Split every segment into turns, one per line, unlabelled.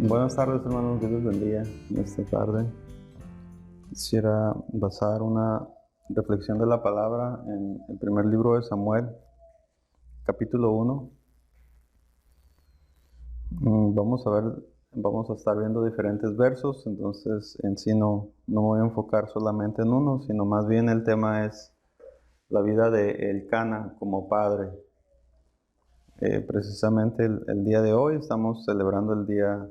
Buenas tardes, hermanos. Dios les bendiga en esta tarde. Quisiera basar una reflexión de la palabra en el primer libro de Samuel, capítulo 1. Vamos a estar viendo diferentes versos, entonces en sí no voy a enfocar solamente en uno, sino más bien el tema es la vida de Elcana como padre. Precisamente el día de hoy estamos celebrando el Día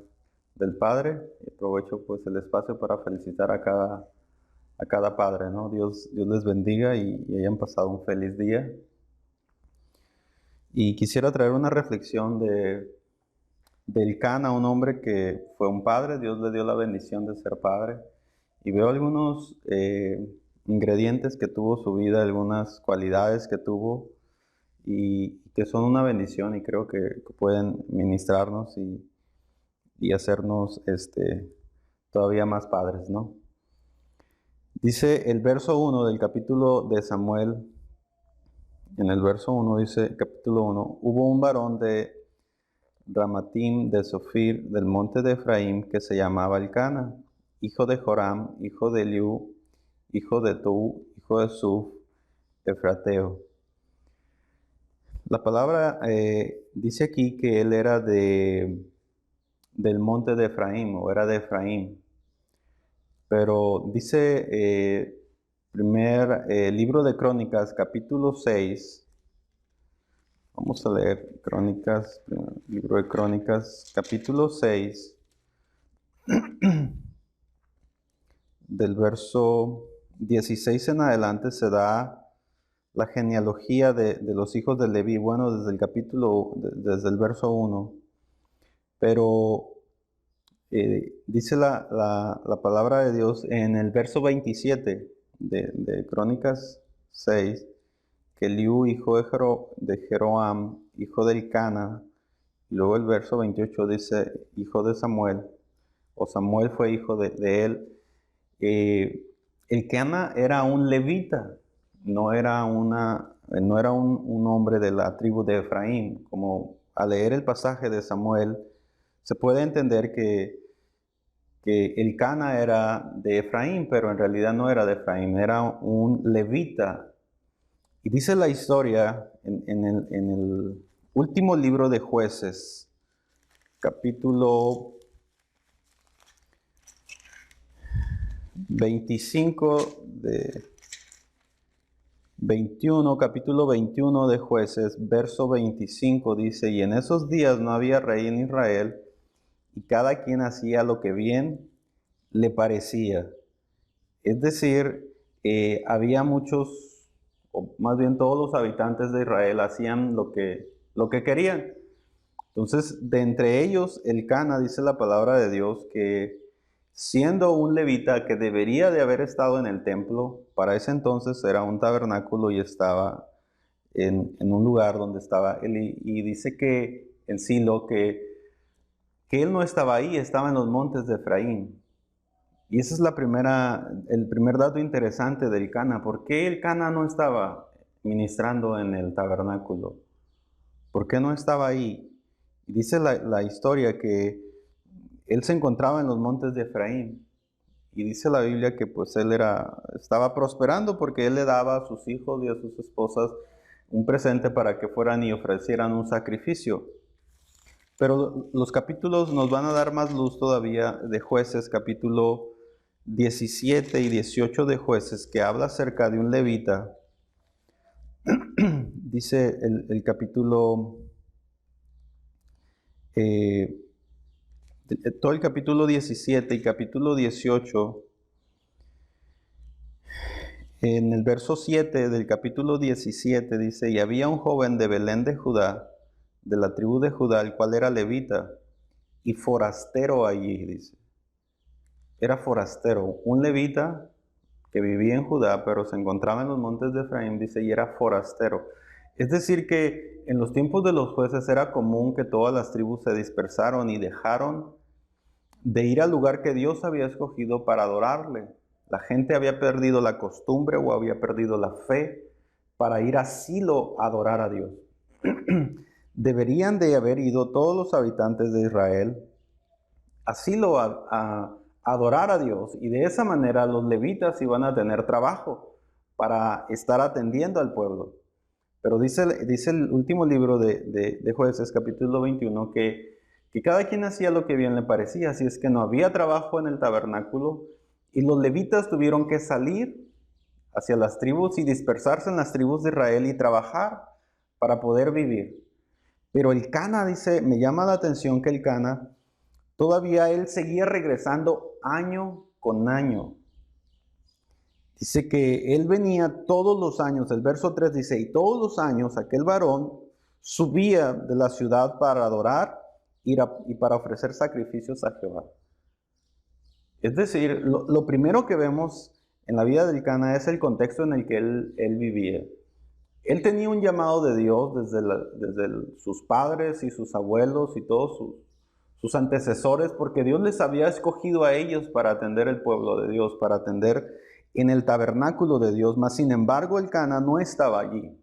del Padre y aprovecho pues el espacio para felicitar a cada padre, ¿no? Dios les bendiga y hayan pasado un feliz día. Y quisiera traer una reflexión de Elcana, un hombre que fue un padre. Dios le dio la bendición de ser padre. Y veo algunos ingredientes que tuvo su vida, algunas cualidades que tuvo y que son una bendición y creo que pueden ministrarnos y hacernos todavía más padres, ¿no? Dice el verso 1 del capítulo de Samuel, en el verso 1 dice, capítulo 1, hubo un varón de Ramatim de Sofir, del monte de Efraín, que se llamaba Elcana, hijo de Joram, hijo de Eliú, hijo de Tou, hijo de Suf, Efrateo. La palabra dice aquí que él era del monte de Efraín, o era de Efraín. Pero dice primer libro de Crónicas, capítulo 6. Vamos a leer Crónicas, libro de Crónicas, capítulo 6, del verso 16 en adelante se da la genealogía de los hijos de Leví, bueno, desde el verso 1. Pero dice la palabra de Dios en el verso 27 de Crónicas 6, que Eliú, hijo de Jeroam, hijo de Elcana, y luego el verso 28 dice, hijo de Samuel, o Samuel fue hijo de él. Elcana era un levita, no era un hombre de la tribu de Efraín. Como al leer el pasaje de Samuel, se puede entender que Elcana era de Efraín, pero en realidad no era de Efraín, era un levita. Y dice la historia en el último libro de Jueces, capítulo 25 capítulo 21 de Jueces, verso 25 dice, y en esos días no había rey en Israel, y cada quien hacía lo que bien le parecía. Es decir, había muchos, o más bien todos los habitantes de Israel hacían lo que querían. Entonces, de entre ellos, Elcana, dice la palabra de Dios, que siendo un levita que debería de haber estado en el templo, para ese entonces era un tabernáculo y estaba en un lugar donde estaba él, y dice que en Silo, que él no estaba ahí, estaba en los montes de Efraín. Y ese es el primer dato interesante del Elcana. ¿Por qué Elcana no estaba ministrando en el tabernáculo? ¿Por qué no estaba ahí? Y dice la historia que él se encontraba en los montes de Efraín. Y dice la Biblia que pues él estaba prosperando porque él le daba a sus hijos y a sus esposas un presente para que fueran y ofrecieran un sacrificio. Pero los capítulos nos van a dar más luz todavía de Jueces, capítulo 17 y 18 de Jueces, que habla acerca de un levita. Dice el capítulo, todo el capítulo 17 y capítulo 18, en el verso 7 del capítulo 17 dice, y había un joven de Belén de Judá, de la tribu de Judá, el cual era levita y forastero allí, dice. Era forastero, un levita que vivía en Judá, pero se encontraba en los montes de Efraín, dice, y era forastero. Es decir, que en los tiempos de los jueces era común que todas las tribus se dispersaron y dejaron de ir al lugar que Dios había escogido para adorarle. La gente había perdido la costumbre o había perdido la fe para ir a Silo a adorar a Dios. Deberían de haber ido todos los habitantes de Israel asilo a adorar a Dios, y de esa manera los levitas iban a tener trabajo para estar atendiendo al pueblo. Pero dice el último libro de Jueces, capítulo 21, que cada quien hacía lo que bien le parecía, así es que no había trabajo en el tabernáculo, y los levitas tuvieron que salir hacia las tribus y dispersarse en las tribus de Israel y trabajar para poder vivir. Pero el Cana, dice, me llama la atención que el Cana, todavía él seguía regresando año con año. Dice que él venía todos los años, el verso 3 dice, y todos los años aquel varón subía de la ciudad para adorar y para ofrecer sacrificios a Jehová. Es decir, lo primero que vemos en la vida del Cana es el contexto en el que él vivía. Él tenía un llamado de Dios desde sus padres y sus abuelos y todos sus antecesores, porque Dios les había escogido a ellos para atender el pueblo de Dios, para atender en el tabernáculo de Dios. Mas sin embargo el Cana no estaba allí.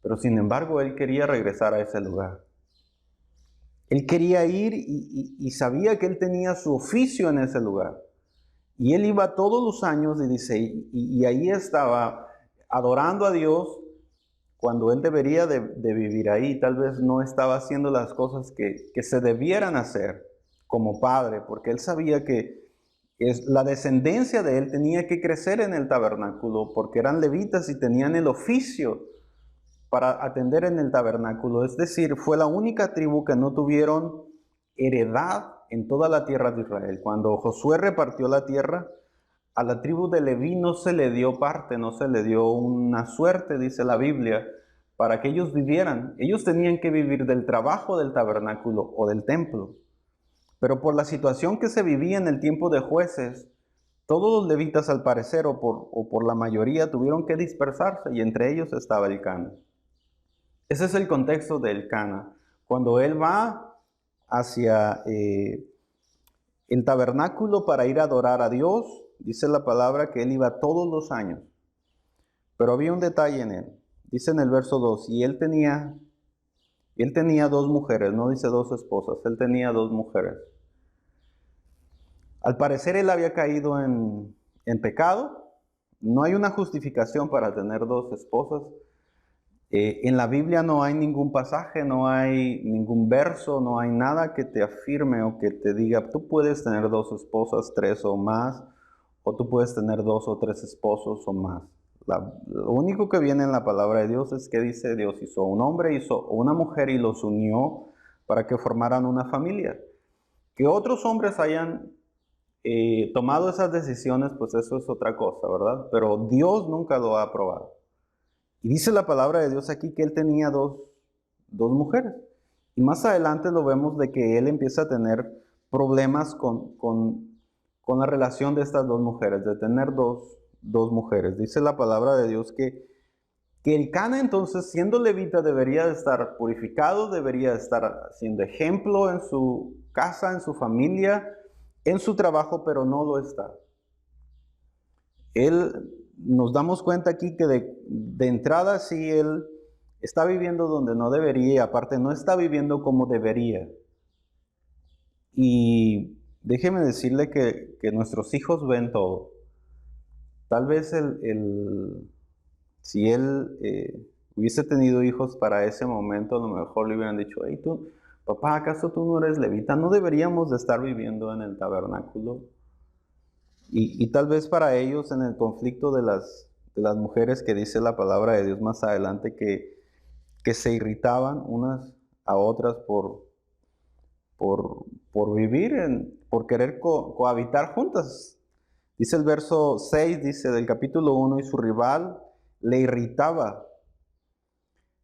Pero sin embargo él quería regresar a ese lugar. Él quería ir y sabía que él tenía su oficio en ese lugar. Y él iba todos los años y dice, y ahí estaba adorando a Dios cuando él debería de vivir ahí. Tal vez no estaba haciendo las cosas que se debieran hacer como padre, porque él sabía que la descendencia de él tenía que crecer en el tabernáculo, porque eran levitas y tenían el oficio para atender en el tabernáculo. Es decir, fue la única tribu que no tuvieron heredad en toda la tierra de Israel. Cuando Josué repartió la tierra, a la tribu de Leví no se le dio parte, no se le dio una suerte, dice la Biblia, para que ellos vivieran. Ellos tenían que vivir del trabajo del tabernáculo o del templo. Pero por la situación que se vivía en el tiempo de Jueces, todos los levitas al parecer o por la mayoría tuvieron que dispersarse, y entre ellos estaba el Cana. Ese es el contexto del Cana. Cuando él va hacia el tabernáculo para ir a adorar a Dios, dice la palabra que él iba todos los años. Pero había un detalle en él. Dice en el verso 2, y él tenía 2 mujeres, no dice 2 esposas, él tenía 2 mujeres. Al parecer él había caído en pecado. No hay una justificación para tener 2 esposas. En la Biblia no hay ningún pasaje, no hay ningún verso, no hay nada que te afirme o que te diga, tú puedes tener 2 esposas, 3 o más, o tú puedes tener 2 o 3 esposos o más. Lo único que viene en la palabra de Dios es que dice Dios hizo un hombre, hizo una mujer y los unió para que formaran una familia. Que otros hombres hayan tomado esas decisiones, pues eso es otra cosa, ¿verdad? Pero Dios nunca lo ha aprobado. Y dice la palabra de Dios aquí que él tenía dos mujeres. Y más adelante lo vemos de que él empieza a tener problemas con la relación de estas 2 mujeres, de tener dos mujeres. Dice la palabra de Dios que el Cana entonces, siendo levita, debería de estar purificado, debería de estar siendo ejemplo en su casa, en su familia, en su trabajo, pero no lo está. Nos damos cuenta aquí que de entrada sí él está viviendo donde no debería, y aparte no está viviendo como debería. Y déjeme decirle que nuestros hijos ven todo. Tal vez si él hubiese tenido hijos para ese momento, a lo mejor le hubieran dicho, hey tú, papá, ¿acaso tú no eres levita? ¿No deberíamos de estar viviendo en el tabernáculo? Y tal vez para ellos en el conflicto de las mujeres, que dice la palabra de Dios más adelante, que se irritaban unas a otras por vivir, por querer cohabitar juntas. Dice el verso 6, dice del capítulo 1, y su rival le irritaba,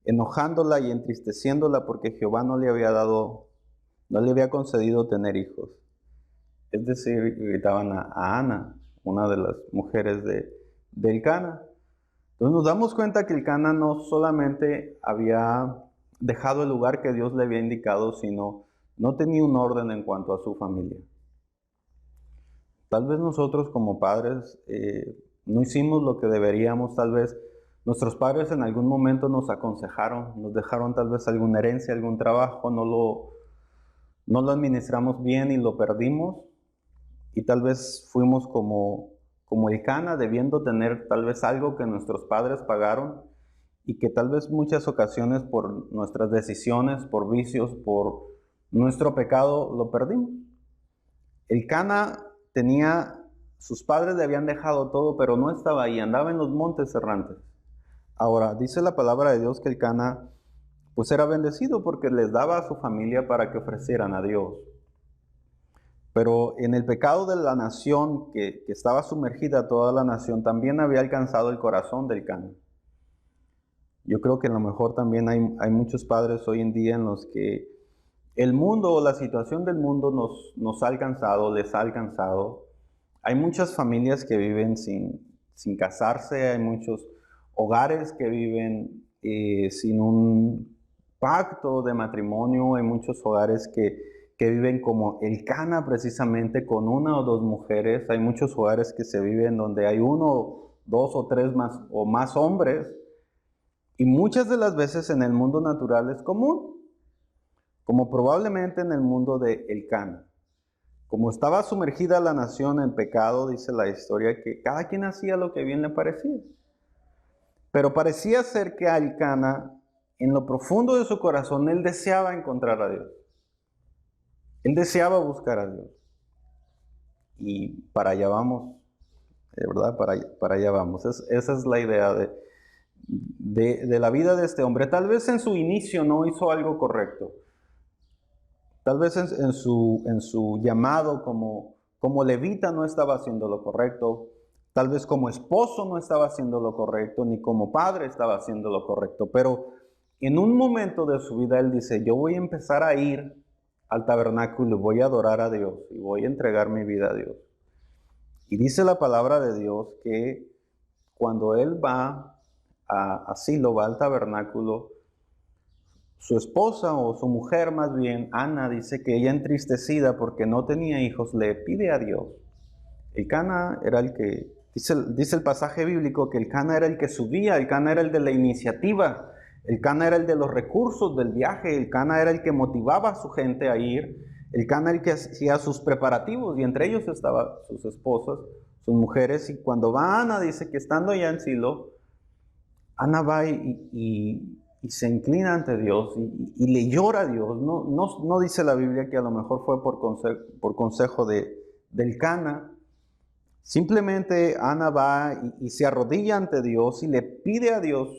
enojándola y entristeciéndola porque Jehová no le había concedido tener hijos. Es decir, irritaban a Ana, una de las mujeres del Cana. Entonces nos damos cuenta que el Cana no solamente había dejado el lugar que Dios le había indicado, sino no tenía un orden en cuanto a su familia. Tal vez nosotros como padres no hicimos lo que deberíamos, tal vez nuestros padres en algún momento nos aconsejaron, nos dejaron tal vez alguna herencia, algún trabajo, no lo administramos bien y lo perdimos, y tal vez fuimos como el Cana, debiendo tener tal vez algo que nuestros padres pagaron, y que tal vez muchas ocasiones por nuestras decisiones, por vicios, por nuestro pecado, lo perdimos. El Cana sus padres le habían dejado todo, pero no estaba ahí, andaba en los montes errantes. Ahora, dice la palabra de Dios que el Cana pues era bendecido porque les daba a su familia para que ofrecieran a Dios. Pero en el pecado de la nación, que estaba sumergida toda la nación, también había alcanzado el corazón del Cana. Yo creo que a lo mejor también hay muchos padres hoy en día en los que el mundo o la situación del mundo nos ha alcanzado, les ha alcanzado. Hay muchas familias que viven sin casarse, hay muchos hogares que viven sin un pacto de matrimonio, hay muchos hogares que viven como el Cana precisamente con una o dos mujeres, hay muchos hogares que se viven donde hay uno, dos o tres más hombres, y muchas de las veces en el mundo natural es común, como probablemente en el mundo de el Cana. Como estaba sumergida la nación en pecado, dice la historia, que cada quien hacía lo que bien le parecía. Pero parecía ser que a Elcana, en lo profundo de su corazón, él deseaba encontrar a Dios. Él deseaba buscar a Dios. Y para allá vamos, de verdad, para allá vamos. Esa es la idea de la vida de este hombre. Tal vez en su inicio no hizo algo correcto. Tal vez en su llamado como levita no estaba haciendo lo correcto. Tal vez como esposo no estaba haciendo lo correcto, ni como padre estaba haciendo lo correcto. Pero en un momento de su vida él dice, yo voy a empezar a ir al tabernáculo y voy a adorar a Dios y voy a entregar mi vida a Dios. Y dice la palabra de Dios que cuando él va a Silo, va al tabernáculo, su esposa o su mujer más bien, Ana, dice que ella entristecida porque no tenía hijos, le pide a Dios. El Cana era el que, dice el pasaje bíblico que el Cana era el que subía, el Cana era el de la iniciativa, el Cana era el de los recursos del viaje, el Cana era el que motivaba a su gente a ir, el Cana era el que hacía sus preparativos y entre ellos estaban sus esposas, sus mujeres, y cuando va Ana, dice que estando allá en Silo, Ana va y se inclina ante Dios y le llora a Dios. No dice la Biblia que a lo mejor fue por consejo del Cana. Simplemente Ana va y se arrodilla ante Dios y le pide a Dios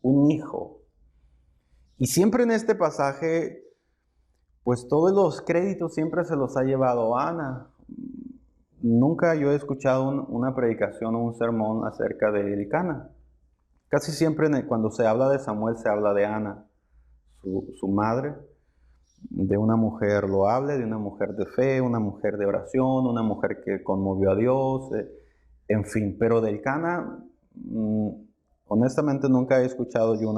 un hijo. Y siempre en este pasaje, pues todos los créditos siempre se los ha llevado Ana. Nunca yo he escuchado una predicación o un sermón acerca de Elcana. Casi siempre cuando se habla de Samuel se habla de Ana, su madre, de una mujer loable, de una mujer de fe, una mujer de oración, una mujer que conmovió a Dios, en fin. Pero de Elcana, honestamente nunca he escuchado yo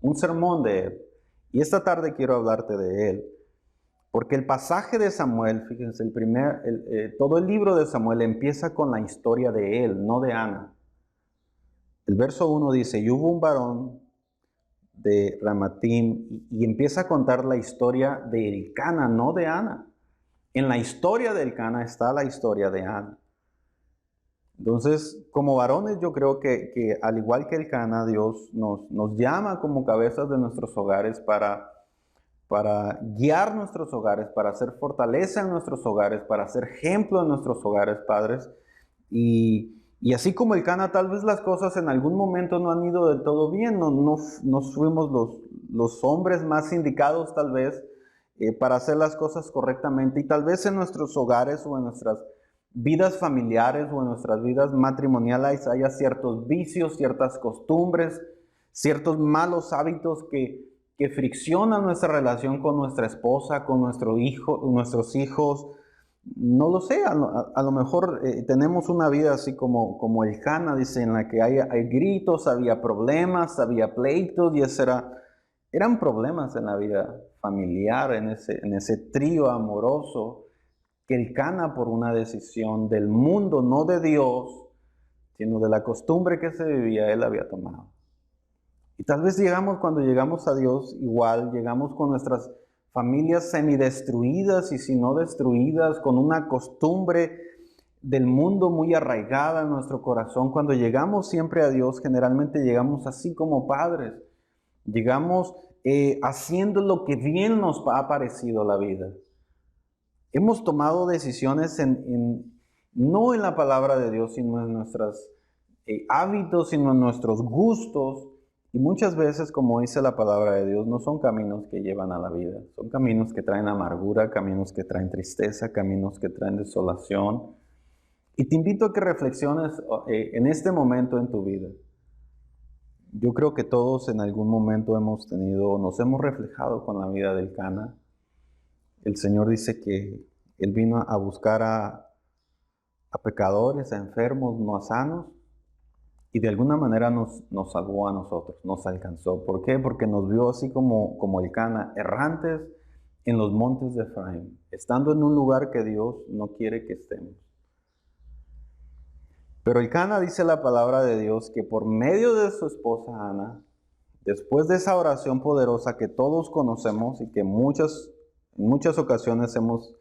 un sermón de él. Y esta tarde quiero hablarte de él. Porque el pasaje de Samuel, fíjense, todo el libro de Samuel empieza con la historia de él, no de Ana. El verso 1 dice, y hubo un varón de Ramatim, y empieza a contar la historia de Elcana, no de Ana. En la historia de Elcana está la historia de Ana. Entonces, como varones, yo creo que al igual que Elcana, Dios nos llama como cabezas de nuestros hogares para guiar nuestros hogares, para hacer fortaleza en nuestros hogares, para ser ejemplo en nuestros hogares, padres. Y así como Elcana, tal vez las cosas en algún momento no han ido del todo bien, no fuimos los hombres más indicados tal vez para hacer las cosas correctamente, y tal vez en nuestros hogares o en nuestras vidas familiares o en nuestras vidas matrimoniales haya ciertos vicios, ciertas costumbres, ciertos malos hábitos que friccionan nuestra relación con nuestra esposa, con nuestros hijos. No lo sé, a lo mejor tenemos una vida así como Elcana, dice, en la que hay gritos, había problemas, había pleitos, y eran problemas en la vida familiar, en ese trío amoroso que Elcana, por una decisión del mundo, no de Dios, sino de la costumbre que se vivía, él había tomado. Y tal vez cuando llegamos a Dios, igual llegamos con nuestras familias semidestruidas y si no destruidas, con una costumbre del mundo muy arraigada en nuestro corazón. Cuando llegamos siempre a Dios, generalmente llegamos así como padres. Llegamos haciendo lo que bien nos ha parecido la vida. Hemos tomado decisiones no en la palabra de Dios, sino en nuestros hábitos, sino en nuestros gustos. Y muchas veces, como dice la palabra de Dios, no son caminos que llevan a la vida. Son caminos que traen amargura, caminos que traen tristeza, caminos que traen desolación. Y te invito a que reflexiones en este momento en tu vida. Yo creo que todos en algún momento nos hemos reflejado con la vida del Cana. El Señor dice que Él vino a buscar a pecadores, a enfermos, no a sanos, y de alguna manera nos salvó a nosotros, nos alcanzó. ¿Por qué? Porque nos vio así como el Cana, errantes en los montes de Efraín, estando en un lugar que Dios no quiere que estemos. Pero el Cana, dice la palabra de Dios, que por medio de su esposa Ana, después de esa oración poderosa que todos conocemos y que en muchas ocasiones hemos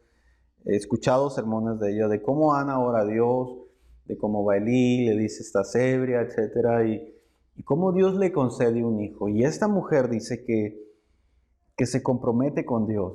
escuchado sermones de ella, de cómo Ana ora a Dios, de cómo va Elí, le dice estás ebria, etc. Y cómo Dios le concede un hijo. Y esta mujer dice que se compromete con Dios,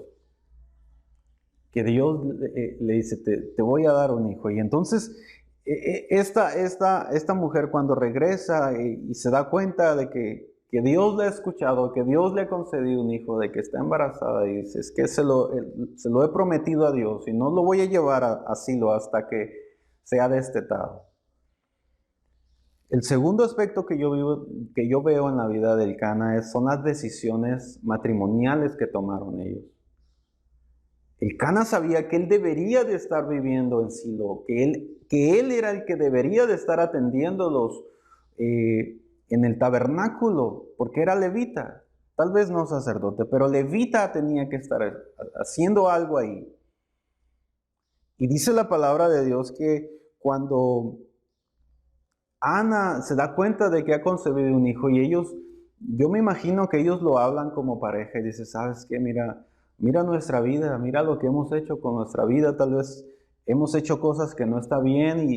que Dios le dice, te voy a dar un hijo. Y entonces esta mujer cuando regresa y se da cuenta de que Dios le ha escuchado, que Dios le ha concedido un hijo, de que está embarazada, y dice, es que se lo he prometido a Dios y no lo voy a llevar a asilo hasta que sea destetado. El segundo aspecto que yo veo en la vida del Cana son las decisiones matrimoniales que tomaron ellos. El Cana sabía que él debería de estar viviendo en Silo, que él era el que debería de estar atendiéndolos en el tabernáculo, porque era levita, tal vez no sacerdote, pero levita tenía que estar haciendo algo ahí. Y dice la palabra de Dios que cuando Ana se da cuenta de que ha concebido un hijo y yo me imagino que ellos lo hablan como pareja y dice, ¿sabes qué? Mira nuestra vida, mira lo que hemos hecho con nuestra vida, tal vez hemos hecho cosas que no está bien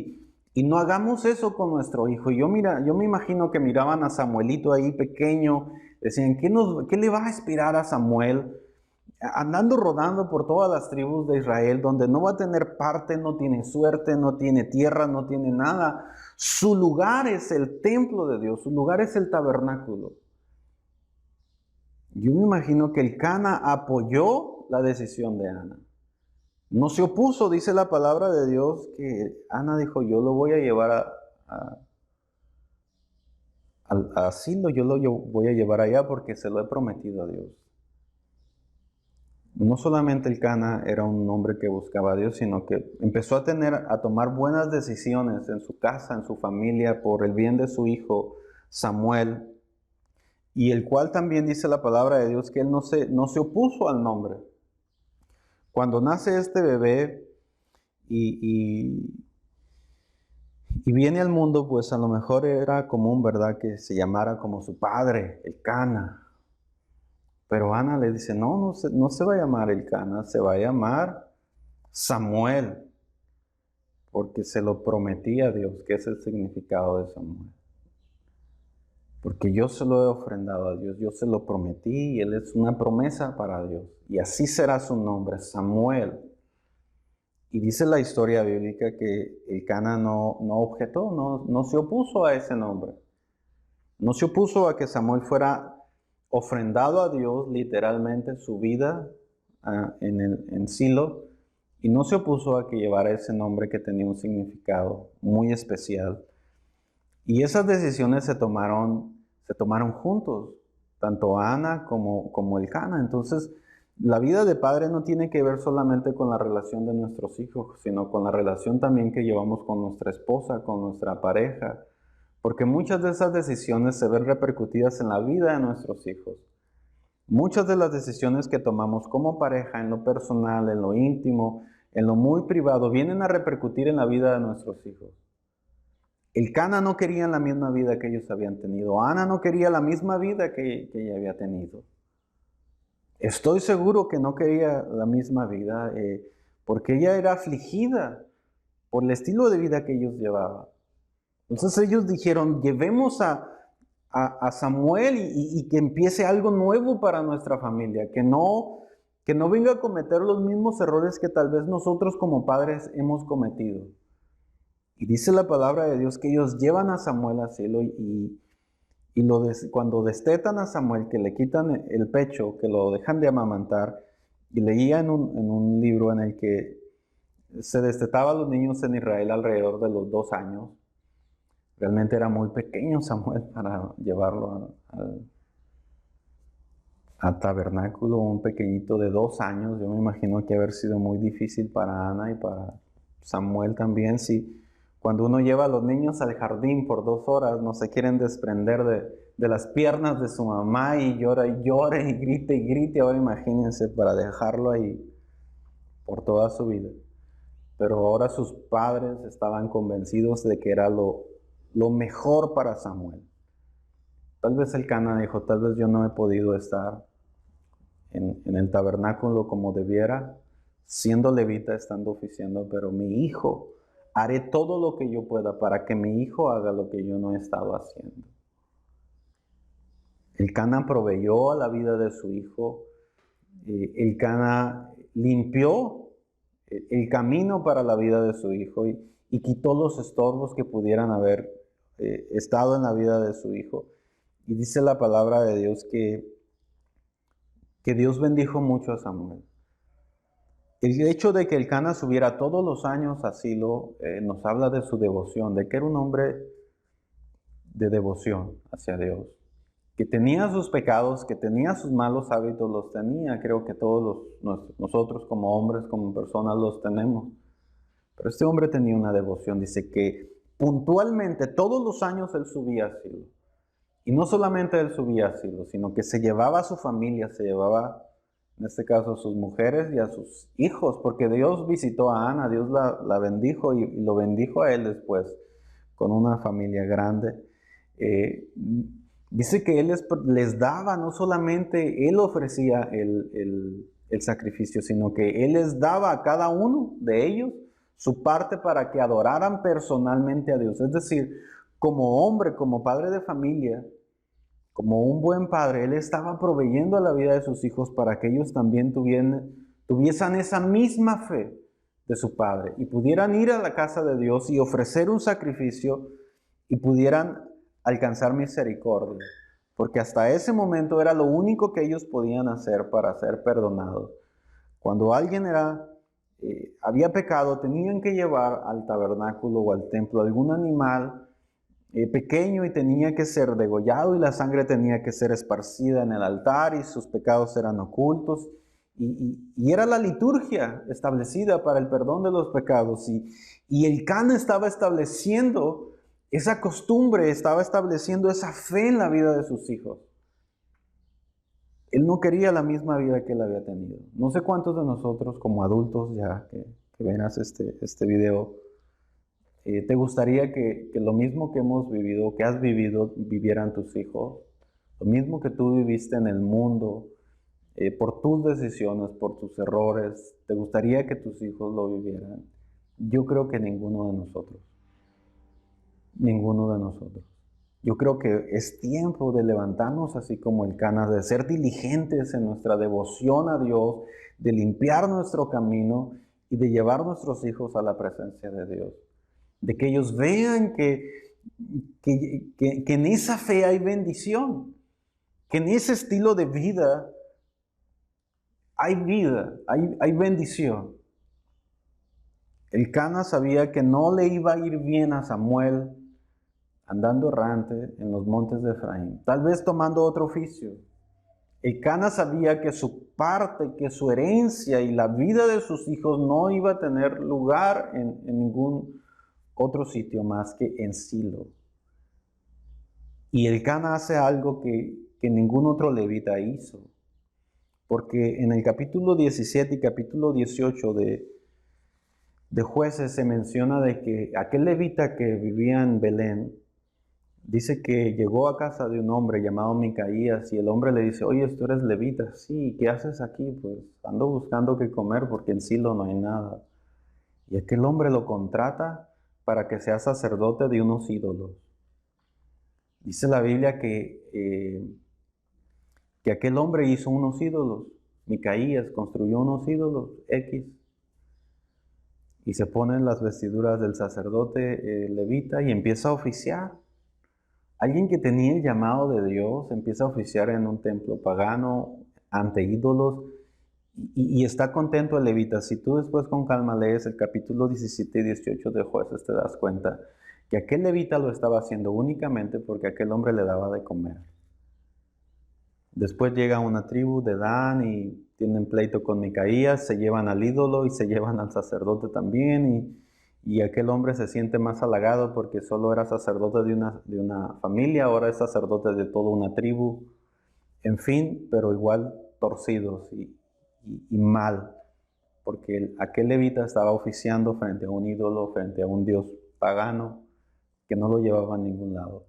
y no hagamos eso con nuestro hijo. Y yo me imagino que miraban a Samuelito ahí pequeño, decían, ¿qué le va a inspirar a Samuel? Andando rodando por todas las tribus de Israel, donde no va a tener parte, no tiene suerte, no tiene tierra, no tiene nada. Su lugar es el templo de Dios, su lugar es el tabernáculo. Yo me imagino que el Cana apoyó la decisión de Ana. No se opuso, dice la palabra de Dios, que Ana dijo, yo lo voy a llevar al asilo, yo lo voy a llevar allá porque se lo he prometido a Dios. No solamente el Cana era un hombre que buscaba a Dios, sino que empezó a tomar buenas decisiones en su casa, en su familia, por el bien de su hijo Samuel, y el cual también dice la palabra de Dios que él no se opuso al nombre. Cuando nace este bebé y viene al mundo, pues a lo mejor era común, ¿verdad?, que se llamara como su padre, el Cana. Pero Ana le dice, no se va a llamar el Cana, se va a llamar Samuel, porque se lo prometí a Dios, que es el significado de Samuel. Porque yo se lo he ofrendado a Dios, yo se lo prometí y él es una promesa para Dios. Y así será su nombre, Samuel. Y dice la historia bíblica que el Cana no objetó, no se opuso a ese nombre. No se opuso a que Samuel fuera ofrendado a Dios literalmente su vida en Silo, y no se opuso a que llevara ese nombre que tenía un significado muy especial. Y esas decisiones se tomaron juntos, tanto Ana como el Cana. Entonces, la vida de padre no tiene que ver solamente con la relación de nuestros hijos, sino con la relación también que llevamos con nuestra esposa, con nuestra pareja, porque muchas de esas decisiones se ven repercutidas en la vida de nuestros hijos. Muchas de las decisiones que tomamos como pareja, en lo personal, en lo íntimo, en lo muy privado, vienen a repercutir en la vida de nuestros hijos. El Cana no quería la misma vida que ellos habían tenido. Ana no quería la misma vida que ella había tenido. Estoy seguro que no quería la misma vida, porque ella era afligida por el estilo de vida que ellos llevaban. Entonces ellos dijeron, llevemos a Samuel y que empiece algo nuevo para nuestra familia, que no venga a cometer los mismos errores que tal vez nosotros como padres hemos cometido. Y dice la palabra de Dios que ellos llevan a Samuel a Silo cuando destetan a Samuel, que le quitan el pecho, que lo dejan de amamantar, y leía en un libro en el que se destetaba a los niños en Israel alrededor de los 2 años. Realmente era muy pequeño Samuel para llevarlo al tabernáculo, un pequeñito de 2 años. Yo me imagino que haber sido muy difícil para Ana y para Samuel también. Si cuando uno lleva a los niños al jardín por 2 horas, no se quieren desprender de las piernas de su mamá y llora y llore y grite. Ahora imagínense para dejarlo ahí por toda su vida. Pero ahora sus padres estaban convencidos de que era lo mejor para Samuel. Tal vez el Cana dijo, tal vez yo no he podido estar en el tabernáculo como debiera, siendo levita, estando oficiando, pero mi hijo, haré todo lo que yo pueda para que mi hijo haga lo que yo no he estado haciendo. El Cana proveyó a la vida de su hijo, el Cana limpió el camino para la vida de su hijo y quitó los estorbos que pudieran haber estado en la vida de su hijo. Y dice la palabra de Dios que Dios bendijo mucho a Samuel. El hecho de que el Cana subiera todos los años a Silo nos habla de su devoción, de que era un hombre de devoción hacia Dios, que tenía sus pecados, que tenía sus malos hábitos, los tenía. Creo que todos nosotros como hombres, como personas los tenemos. Pero este hombre tenía una devoción. Dice que puntualmente todos los años él subía a Silo. Y no solamente él subía a Silo, sino que se llevaba a su familia, se llevaba, en este caso, a sus mujeres y a sus hijos, porque Dios visitó a Ana, Dios la bendijo y lo bendijo a él después, con una familia grande. Dice que él les daba, no solamente él ofrecía el sacrificio, sino que él les daba a cada uno de ellos su parte para que adoraran personalmente a Dios. Es decir, como hombre, como padre de familia, como un buen padre, él estaba proveyendo a la vida de sus hijos para que ellos también tuviesen esa misma fe de su padre y pudieran ir a la casa de Dios y ofrecer un sacrificio y pudieran alcanzar misericordia, porque hasta ese momento era lo único que ellos podían hacer para ser perdonados. Cuando alguien había pecado, tenían que llevar al tabernáculo o al templo algún animal pequeño y tenía que ser degollado y la sangre tenía que ser esparcida en el altar y sus pecados eran ocultos. Y era la liturgia establecida para el perdón de los pecados. Y el Cana estaba estableciendo esa costumbre, estaba estableciendo esa fe en la vida de sus hijos. Él no quería la misma vida que él había tenido. No sé cuántos de nosotros como adultos, ya que veas este video, te gustaría que lo mismo que hemos vivido, que has vivido, vivieran tus hijos. Lo mismo que tú viviste en el mundo, por tus decisiones, por tus errores. ¿Te gustaría que tus hijos lo vivieran? Yo creo que ninguno de nosotros. Ninguno de nosotros. Yo creo que es tiempo de levantarnos así como el Cana, de ser diligentes en nuestra devoción a Dios, de limpiar nuestro camino y de llevar nuestros hijos a la presencia de Dios. De que ellos vean que en esa fe hay bendición, que en ese estilo de vida hay bendición. El Cana sabía que no le iba a ir bien a Samuel andando errante en los montes de Efraín, tal vez tomando otro oficio. El Cana sabía que su parte, que su herencia y la vida de sus hijos no iba a tener lugar en ningún otro sitio más que en Silo. Y el Cana hace algo que ningún otro levita hizo. Porque en el capítulo 17 y capítulo 18 de Jueces se menciona de que aquel levita que vivía en Belén, Dice que llegó a casa de un hombre llamado Micaías y el hombre le dice, oye, tú eres levita. Sí, ¿qué haces aquí? Pues ando buscando qué comer porque en Silo no hay nada. Y aquel hombre lo contrata para que sea sacerdote de unos ídolos. Dice la Biblia que aquel hombre hizo unos ídolos. Micaías construyó unos ídolos X y se pone en las vestiduras del sacerdote levita y empieza a oficiar. Alguien que tenía el llamado de Dios empieza a oficiar en un templo pagano ante ídolos y está contento el levita. Si tú después con calma lees el capítulo 17 y 18 de Jueces, te das cuenta que aquel levita lo estaba haciendo únicamente porque aquel hombre le daba de comer. Después llega una tribu de Dan y tienen pleito con Micaías, se llevan al ídolo y se llevan al sacerdote también y aquel hombre se siente más halagado porque solo era sacerdote de una familia, ahora es sacerdote de toda una tribu, en fin, pero igual torcidos y mal, porque aquel levita estaba oficiando frente a un ídolo, frente a un dios pagano que no lo llevaba a ningún lado.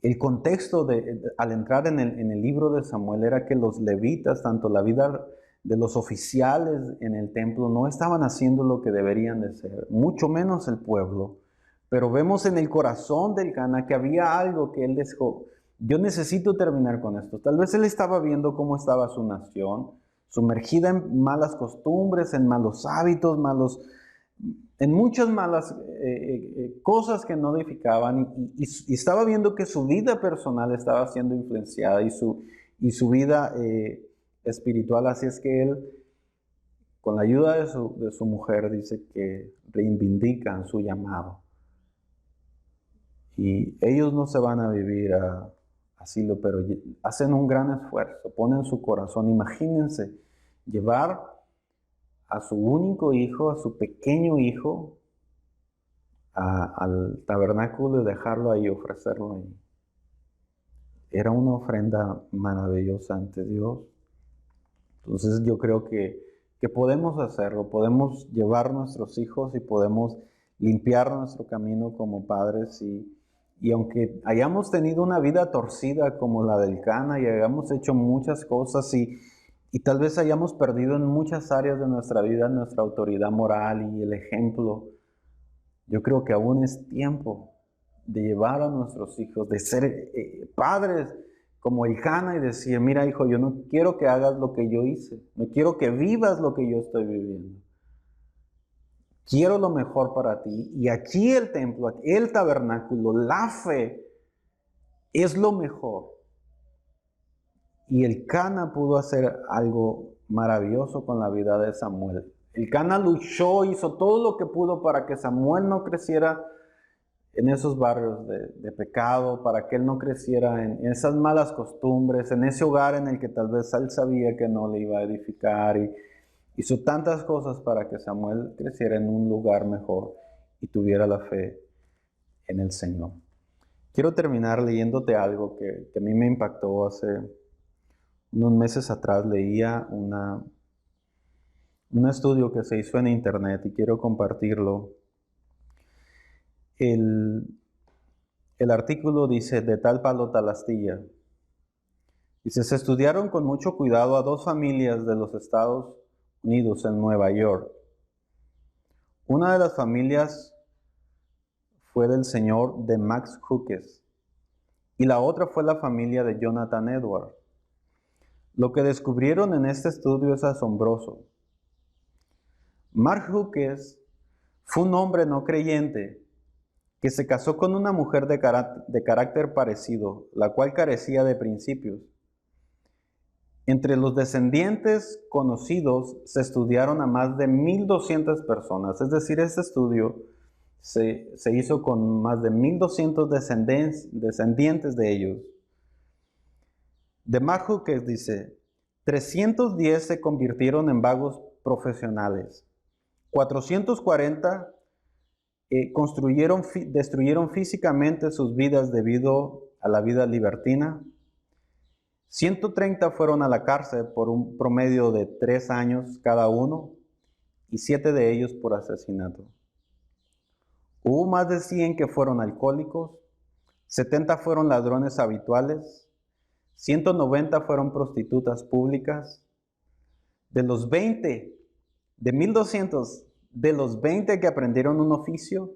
El contexto al entrar en el libro de Samuel era que los levitas, tanto la vida de los oficiales en el templo, no estaban haciendo lo que deberían de ser, mucho menos el pueblo. Pero vemos en el corazón del Cana que había algo que él dijo, yo necesito terminar con esto. Tal vez él estaba viendo cómo estaba su nación, sumergida en malas costumbres, en malos hábitos, en muchas malas cosas que no edificaban y estaba viendo que su vida personal estaba siendo influenciada y su vida espiritual. Así es que él, con la ayuda de su mujer, dice que reivindican su llamado. Y ellos no se van a vivir a asilo, pero hacen un gran esfuerzo, ponen su corazón. Imagínense llevar a su único hijo, a su pequeño hijo, al tabernáculo y dejarlo ahí, ofrecerlo ahí. Era una ofrenda maravillosa ante Dios. Entonces yo creo que podemos hacerlo, podemos llevar nuestros hijos y podemos limpiar nuestro camino como padres y aunque hayamos tenido una vida torcida como la del Cana y hayamos hecho muchas cosas y tal vez hayamos perdido en muchas áreas de nuestra vida nuestra autoridad moral y el ejemplo, yo creo que aún es tiempo de llevar a nuestros hijos, de ser padres como el Cana y decir, mira hijo, yo no quiero que hagas lo que yo hice, no quiero que vivas lo que yo estoy viviendo. Quiero lo mejor para ti. Y aquí el templo, el tabernáculo, la fe es lo mejor. Y el Cana pudo hacer algo maravilloso con la vida de Samuel. El Cana luchó, hizo todo lo que pudo para que Samuel no creciera en esos barrios de pecado, para que él no creciera en esas malas costumbres, en ese hogar en el que tal vez él sabía que no le iba a edificar. Y hizo tantas cosas para que Samuel creciera en un lugar mejor y tuviera la fe en el Señor. Quiero terminar leyéndote algo que a mí me impactó hace unos meses atrás. Leía un estudio que se hizo en internet y quiero compartirlo. El artículo dice, de tal palo tal astilla. Dice, se estudiaron con mucho cuidado a dos familias de los Estados Unidos en Nueva York. Una de las familias fue del señor de Max Hughes y la otra fue la familia de Jonathan Edwards. Lo que descubrieron en este estudio es asombroso. Mark Hughes fue un hombre no creyente que se casó con una mujer de carácter parecido, la cual carecía de principios. Entre los descendientes conocidos se estudiaron a más de 1,200 personas, es decir, este estudio se hizo con más de 1,200 descendientes de ellos. De Mark Hughes dice, 310 se convirtieron en vagos profesionales, 440 destruyeron físicamente sus vidas debido a la vida libertina. 130 fueron a la cárcel por un promedio de 3 años cada uno y 7 de ellos por asesinato. Hubo más de 100 que fueron alcohólicos, 70 fueron ladrones habituales, 190 fueron prostitutas públicas. De los 20, de 1200, de los 20 que aprendieron un oficio,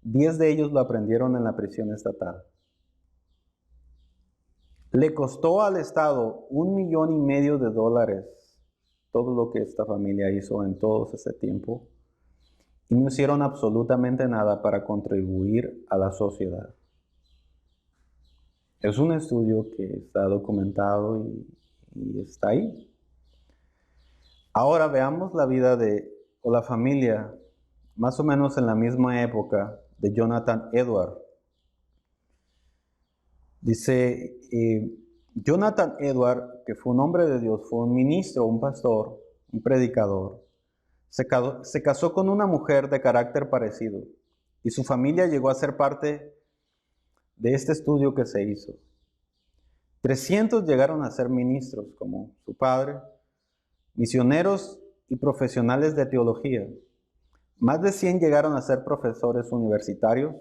10 de ellos lo aprendieron en la prisión estatal. Le costó al Estado $1,500,000 todo lo que esta familia hizo en todo ese tiempo, y no hicieron absolutamente nada para contribuir a la sociedad. Es un estudio que está documentado y está ahí. Ahora veamos la vida o la familia, más o menos en la misma época, de Jonathan Edwards. Dice, Jonathan Edwards, que fue un hombre de Dios, fue un ministro, un pastor, un predicador. Se casó con una mujer de carácter parecido y su familia llegó a ser parte de este estudio que se hizo. 300 llegaron a ser ministros, como su padre, misioneros y profesionales de teología. Más de 100 llegaron a ser profesores universitarios,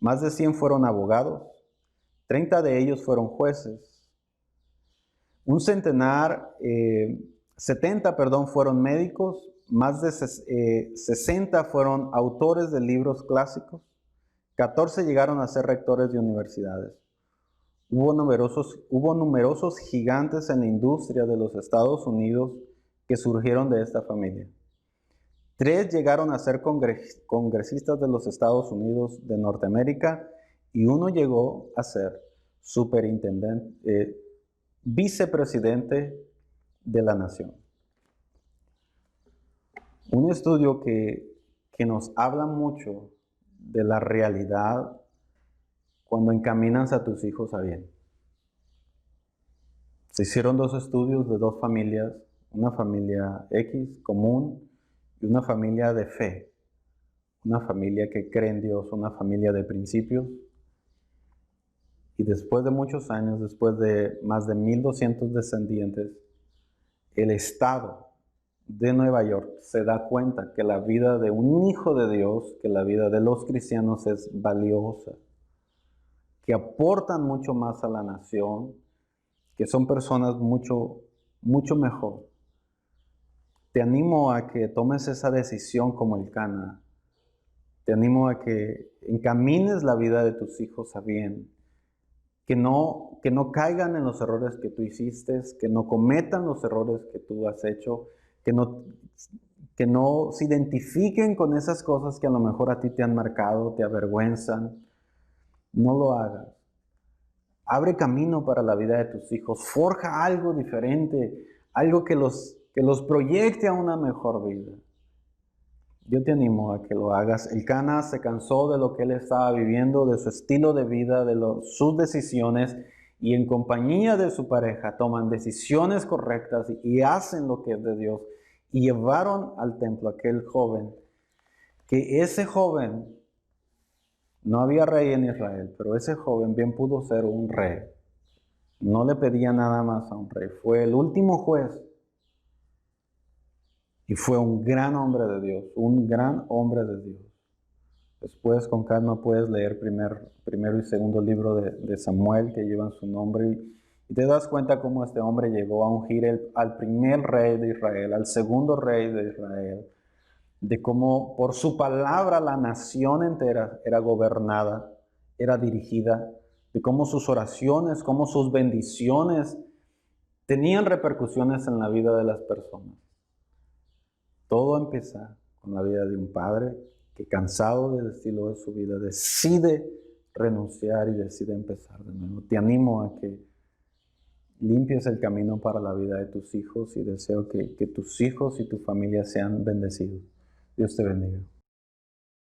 más de 100 fueron abogados, 30 de ellos fueron jueces, un centenar, 70 fueron médicos, más de 60 fueron autores de libros clásicos, 14 llegaron a ser rectores de universidades. Hubo numerosos gigantes en la industria de los Estados Unidos que surgieron de esta familia. 3 llegaron a ser congresistas de los Estados Unidos de Norteamérica y 1 llegó a ser superintendente, vicepresidente de la nación. Un estudio que nos habla mucho de la realidad cuando encaminas a tus hijos a bien. Se hicieron 2 estudios de 2 familias, una familia X común y una familia de fe, una familia que cree en Dios, una familia de principios. Y después de muchos años, después de más de 1,200 descendientes, el Estado de Nueva York se da cuenta que la vida de un hijo de Dios, que la vida de los cristianos es valiosa, que aportan mucho más a la nación, que son personas mucho mejor. Te animo a que tomes esa decisión como Elcana. Te animo a que encamines la vida de tus hijos a bien. Que no caigan en los errores que tú hiciste, que no cometan los errores que tú has hecho, que no se identifiquen con esas cosas que a lo mejor a ti te han marcado, te avergüenzan. No lo hagas. Abre camino para la vida de tus hijos. Forja algo diferente, algo que los proyecte a una mejor vida. Yo te animo a que lo hagas. Elcana se cansó de lo que él estaba viviendo, de su estilo de vida, de sus decisiones, y en compañía de su pareja toman decisiones correctas y hacen lo que es de Dios. Y llevaron al templo a aquel joven, que ese joven, no había rey en Israel, pero ese joven bien pudo ser un rey. No le pedía nada más a un rey. Fue el último juez. Y fue un gran hombre de Dios, un gran hombre de Dios. Después con calma puedes leer primero y segundo libro de Samuel que llevan su nombre y te das cuenta cómo este hombre llegó a ungir al primer rey de Israel, al segundo rey de Israel, de cómo por su palabra la nación entera era gobernada, era dirigida, de cómo sus oraciones, cómo sus bendiciones tenían repercusiones en la vida de las personas. Todo empieza con la vida de un padre que, cansado del estilo de su vida, decide renunciar y decide empezar de nuevo. Te animo a que limpies el camino para la vida de tus hijos y deseo que tus hijos y tu familia sean bendecidos. Dios te bendiga.